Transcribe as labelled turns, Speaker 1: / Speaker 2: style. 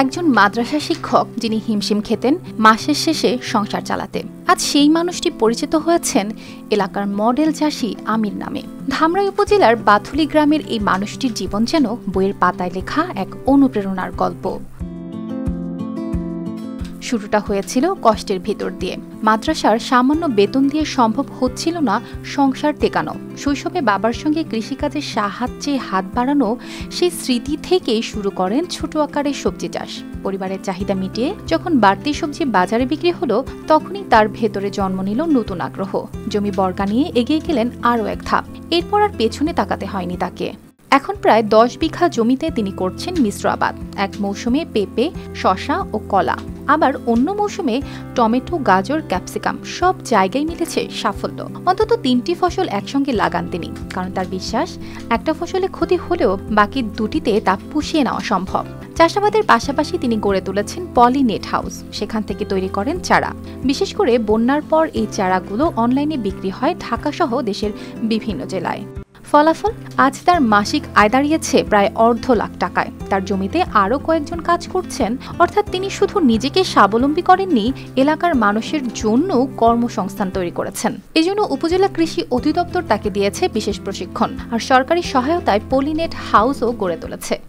Speaker 1: একজন মাদ্রাসা শিক্ষক যিনি হিমশিম খেতেন মাসের শেষে সংসার চালাতে, আজ সেই মানুষটি পরিচিত হয়েছেন এলাকার মডেল চাষী আমির নামে। ধামরাই উপজেলার বাথুলি গ্রামের এই মানুষটির জীবন যেন বইয়ের পাতায় লেখা এক অনুপ্রেরণার গল্প। শুরুটা হয়েছিল কষ্টের ভিতর দিয়ে। মাদ্রাসার সামান্য বেতন দিয়ে সম্ভব হচ্ছিল না সংসার টেকানো। শৈশবে বাবার সঙ্গে কৃষিকাজে সাহায্যে হাত বাড়ানো সেই স্মৃতি থেকেই শুরু করেন ছোট আকারের সবজি চাষ। পরিবারের চাহিদা মিটিয়ে যখন বাড়তি সবজি বাজারে বিক্রি হলো, তখনই তার ভেতরে জন্ম নিল নতুন আগ্রহ। জমি বর্গা নিয়ে এগিয়ে গেলেন আরও এক ধাপ। এরপর আর পেছনে তাকাতে হয়নি তাকে। এখন প্রায় 10 বিঘা জমিতে তিনি করছেন মিশ্র আবাদ। এক মৌসুমে পেঁপে, শসা ও কলা, আবার অন্য মৌসুমে টমেটো, গাজর, ক্যাপসিকাম, সব জায়গায় মিলেছে সাফল্য। অন্তত 3টি ফসল একসঙ্গে লাগান তিনি, কারণ তার বিশ্বাস একটা ফসলে ক্ষতি হলেও বাকি দুটিতে তা পুষিয়ে নেওয়া সম্ভব। চাষাবাদের পাশাপাশি তিনি গড়ে তুলেছেন পলি নেট হাউস। সেখান থেকে তৈরি করেন চারা। বিশেষ করে বন্যার পর এই চারাগুলো অনলাইনে বিক্রি হয় ঢাকাসহ দেশের বিভিন্ন জেলায়। ফলাফল, আজ তার মাসিক আয় দাঁড়িয়েছে প্রায় $250,000 টাকায়। তার জমিতে আরও কয়েকজন কাজ করছেন, অর্থাৎ তিনি শুধু নিজেকে স্বাবলম্বী করেননি, এলাকার মানুষের জন্য কর্মসংস্থান তৈরি করেছেন। এজন্য উপজেলা কৃষি অধিদপ্তর তাকে দিয়েছে বিশেষ প্রশিক্ষণ, আর সরকারি সহায়তায় পলিনেট হাউসও গড়ে তুলেছে।